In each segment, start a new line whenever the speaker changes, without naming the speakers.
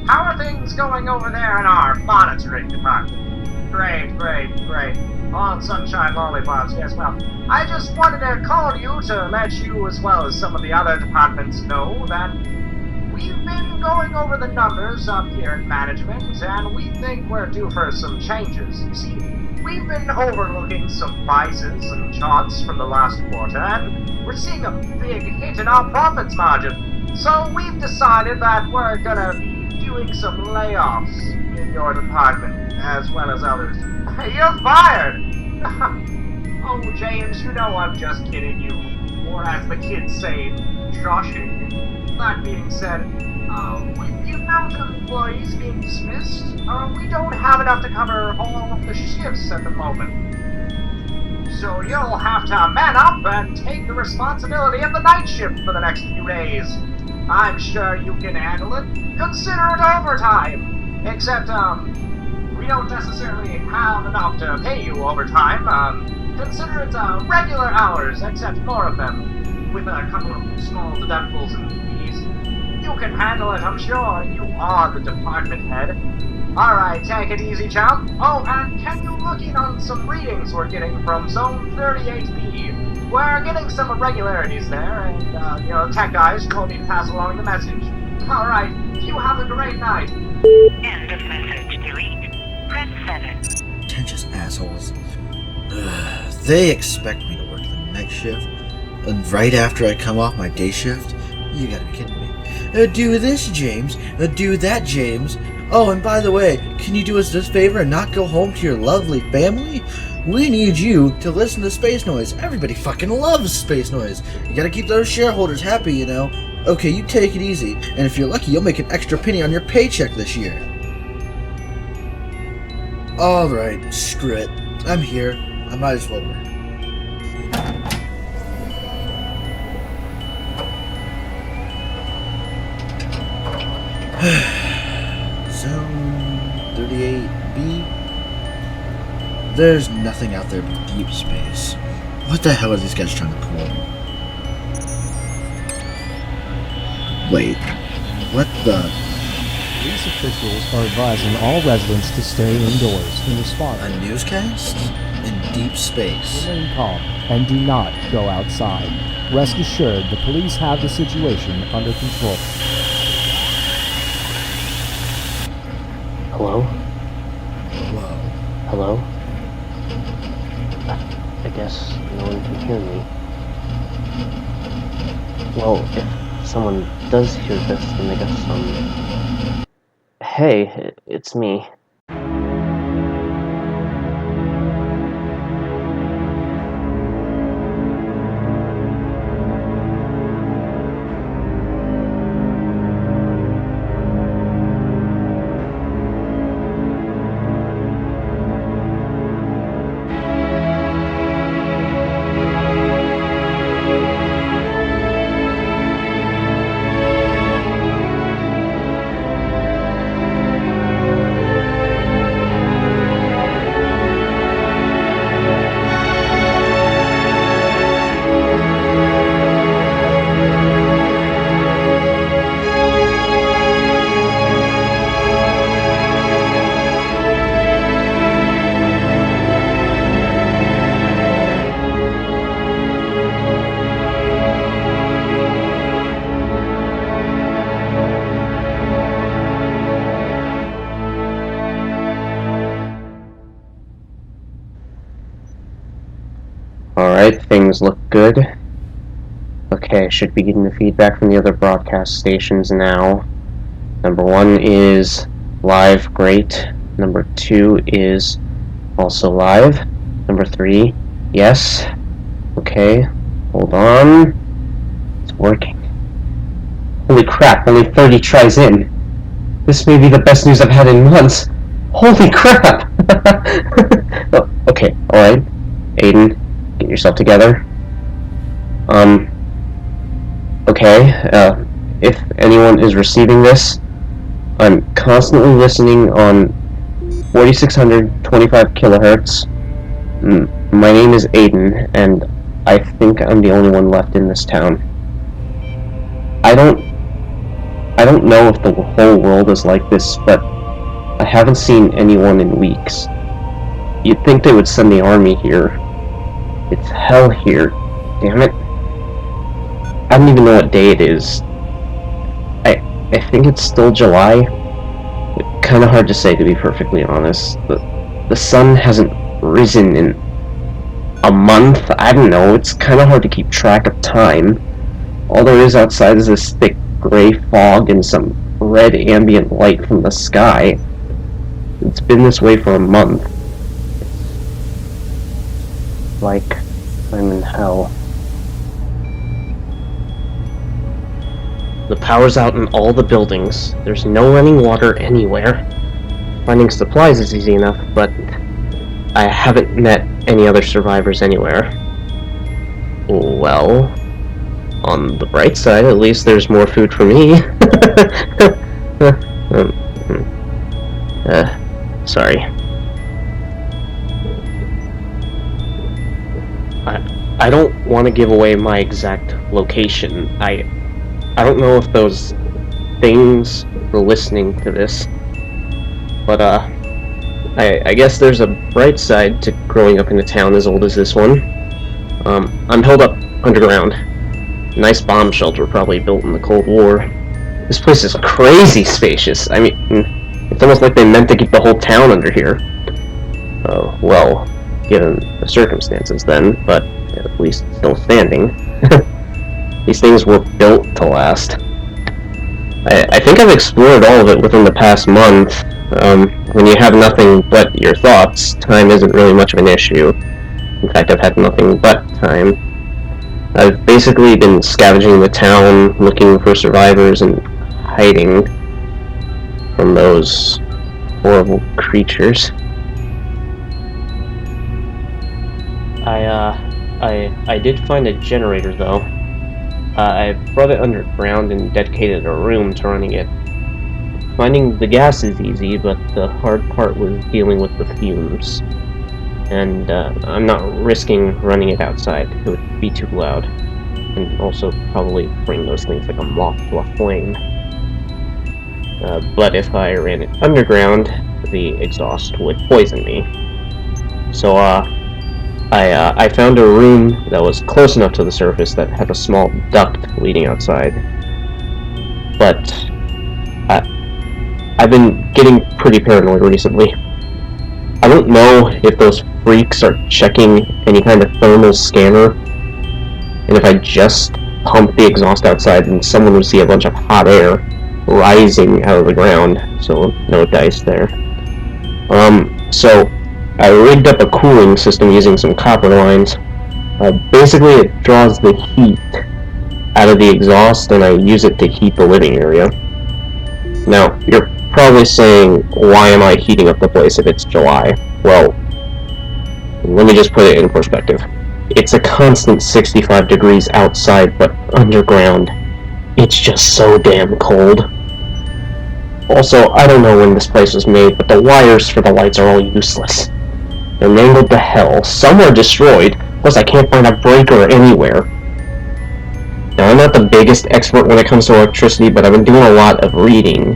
How are things going over there in our monitoring department? Great. All sunshine lollipops, yes, well, I just wanted to call you to let you, as well as some of the other departments, know that we've been going over the numbers up here in management, and we think we're due for some changes. You see, we've been overlooking some prices and charts from the last quarter, and we're seeing a big hit in our profits margin. So we've decided that we're gonna be doing some layoffs in your department, as well as others. You're fired! Oh, James, you know I'm just kidding you. Or as the kids say, joshing. That being said, with the amount of employees being dismissed, we don't have enough to cover all of the shifts at the moment. So you'll have to man up and take the responsibility of the night shift for the next few days. I'm sure you can handle it. Consider it overtime. Except, we don't necessarily have enough to pay you overtime. Consider it, regular hours, except more of them, with a couple of small deductibles and fees. You can handle it, I'm sure. You are the department head. Alright, take it easy, chum. Oh, and can you look in on some readings we're getting from Zone 38B? We're getting some irregularities there, and, the tech guys told me to pass along the message. Alright, you have a great night.
End of message. Delete. Press 7.
Pretentious assholes. They expect me to work the night shift, and right after I come off my day shift? You gotta be kidding me. Do this, James. Do that, James. Oh, and by the way, can you do us this favor and not go home to your lovely family? We need you to listen to Space Noise. Everybody fucking loves Space Noise. You gotta keep those shareholders happy, you know. Okay, you take it easy, and if you're lucky, you'll make an extra penny on your paycheck this year. Alright, screw it. I'm here. I might as well work. Zone 38B? There's nothing out there but deep space. What the hell are these guys trying to pull? Wait, what the?
Police officials are advising all residents to stay indoors in response.
A newscast? In deep space.
Remain calm and do not go outside. Rest assured, the police have the situation under control.
Hello?
Whoa.
Hello? I guess no one can hear me. Well, if someone does hear this, then I guess, Hey, it's me. Alright, things look good. Okay, should be getting the feedback from the other broadcast stations now. Number 1 is live, great. Number 2 is also live. Number 3, yes. Okay, hold on. It's working. Holy crap, only 30 tries in. This may be the best news I've had in months. Holy crap! Oh, okay, alright. Aden, get yourself together. Okay, if anyone is receiving this, I'm constantly listening on 4625 kilohertz. My name is Aden, and I think I'm the only one left in this town. I don't I don't know if the whole world is like this, but I haven't seen anyone in weeks. You'd think they would send the army here. It's hell here. Damn it. I don't even know what day it is. I think it's still July. Kinda hard to say, to be perfectly honest. The sun hasn't risen in a month. I don't know, it's kinda hard to keep track of time. All there is outside is this thick gray fog and some red ambient light from the sky. It's been this way for a month. Like I'm in hell. The power's out in all the buildings. There's no running water anywhere. Finding supplies is easy enough, but I haven't met any other survivors anywhere. Well, on the bright side, at least there's more food for me. Sorry. I don't want to give away my exact location. I don't know if those things were listening to this, but I guess there's a bright side to growing up in a town as old as this one. I'm held up underground. Nice bomb shelter, probably built in the Cold War. This place is crazy spacious. I mean, it's almost like they meant to keep the whole town under here. Well, given the circumstances then, but at least still standing. These things were built to last. I think I've explored all of it within the past month. When you have nothing but your thoughts, time isn't really much of an issue. In fact, I've had nothing but time. I've basically been scavenging the town, looking for survivors, and hiding from those horrible creatures. I did find a generator, though. I brought it underground and dedicated a room to running it. Finding the gas is easy, but the hard part was dealing with the fumes. And I'm not risking running it outside. It would be too loud. And also probably bring those things like a moth to a flame. But if I ran it underground, the exhaust would poison me. So I found a room that was close enough to the surface that had a small duct leading outside. But I've been getting pretty paranoid recently. I don't know if those freaks are checking any kind of thermal scanner, and if I just pump the exhaust outside, then someone would see a bunch of hot air rising out of the ground, so no dice there. So I rigged up a cooling system using some copper lines. Basically, it draws the heat out of the exhaust, and I use it to heat the living area. Now, you're probably saying, why am I heating up the place if it's July? Well, let me just put it in perspective. It's a constant 65 degrees outside, but underground, it's just so damn cold. Also, I don't know when this place was made, but the wires for the lights are all useless. They're mangled to hell. Some are destroyed, plus I can't find a breaker anywhere. Now, I'm not the biggest expert when it comes to electricity, but I've been doing a lot of reading,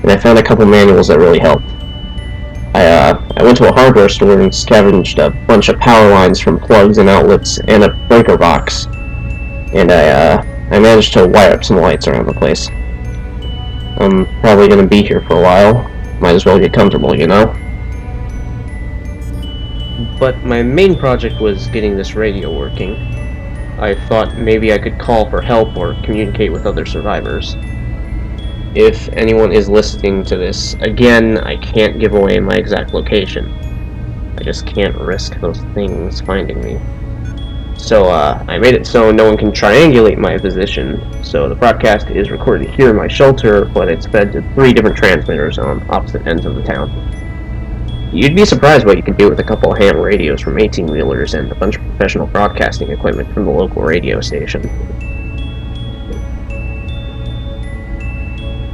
and I found a couple manuals that really helped. I went to a hardware store and scavenged a bunch of power lines from plugs and outlets and a breaker box, and I managed to wire up some lights around the place. I'm probably going to be here for a while. Might as well get comfortable, you know? But my main project was getting this radio working. I thought maybe I could call for help or communicate with other survivors. If anyone is listening to this, again, I can't give away my exact location. I just can't risk those things finding me. So, I made it so no one can triangulate my position, so the broadcast is recorded here in my shelter, but it's fed to 3 different transmitters on opposite ends of the town. You'd be surprised what you can do with a couple of ham radios from 18-wheelers and a bunch of professional broadcasting equipment from the local radio station.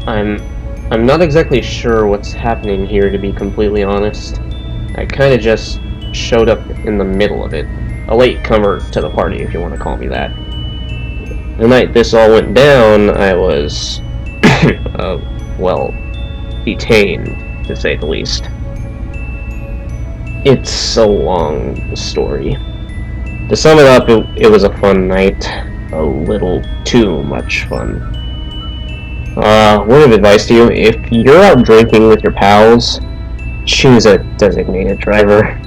I'm not exactly sure what's happening here, to be completely honest. I kinda just showed up in the middle of it. A latecomer to the party, if you want to call me that. The night this all went down, I was well, detained, to say the least. It's a long story. To sum it up, it was a fun night. A little too much fun. Word of advice to you, if you're out drinking with your pals, choose a designated driver.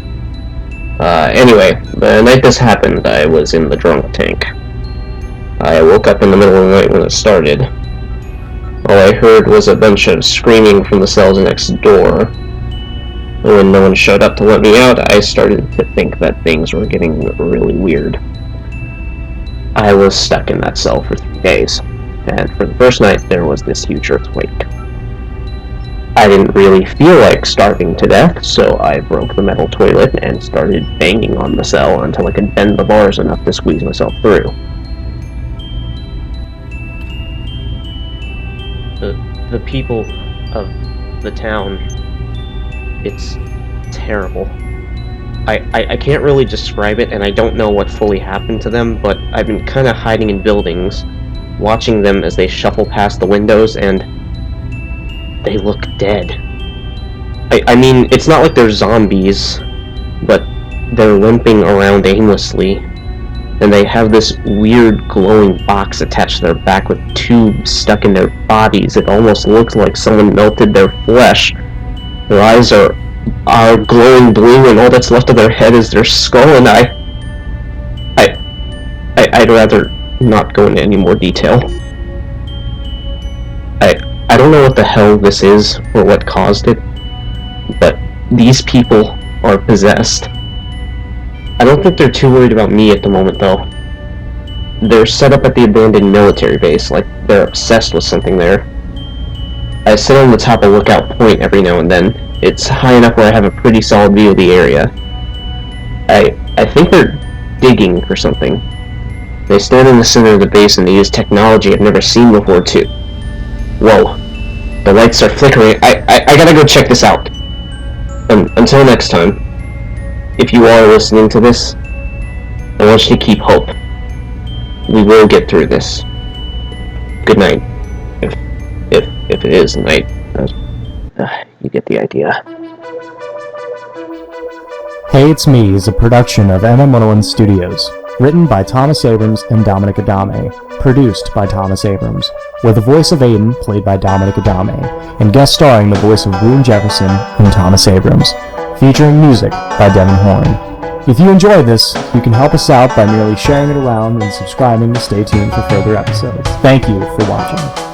Anyway, the night this happened, I was in the drunk tank. I woke up in the middle of the night when it started. All I heard was a bunch of screaming from the cells next door. When no one showed up to let me out, I started to think that things were getting really weird. I was stuck in that cell for 3 days, and for the first night there was this huge earthquake. I didn't really feel like starving to death, so I broke the metal toilet and started banging on the cell until I could bend the bars enough to squeeze myself through. The people of the town, it's terrible. I can't really describe it, and I don't know what fully happened to them, but I've been kind of hiding in buildings, watching them as they shuffle past the windows, and they look dead. I mean, it's not like they're zombies, but they're limping around aimlessly, and they have this weird glowing box attached to their back with tubes stuck in their bodies. It almost looks like someone melted their flesh. Their eyes are glowing blue, and all that's left of their head is their skull, and I'd rather not go into any more detail. I don't know what the hell this is, or what caused it, but these people are possessed. I don't think they're too worried about me at the moment, though. They're set up at the abandoned military base, like they're obsessed with something there. I sit on the top of Lookout Point every now and then. It's high enough where I have a pretty solid view of the area. I think they're digging for something. They stand in the center of the base and they use technology I've never seen before, too. Whoa. The lights are flickering. I gotta go check this out. Until next time, if you are listening to this, I want you to keep hope. We will get through this. Good night. If it is night. You get the idea.
Hey It's Me is a production of MM101 Studios, written by Thomas Abrams and Dominic Adame, produced by Thomas Abrams, with the voice of Aden played by Dominic Adame, and guest starring the voice of Jefferson and Thomas Abrams, featuring music by Devin Horn. If you enjoyed this, you can help us out by merely sharing it around and subscribing to stay tuned for further episodes. Thank you for watching.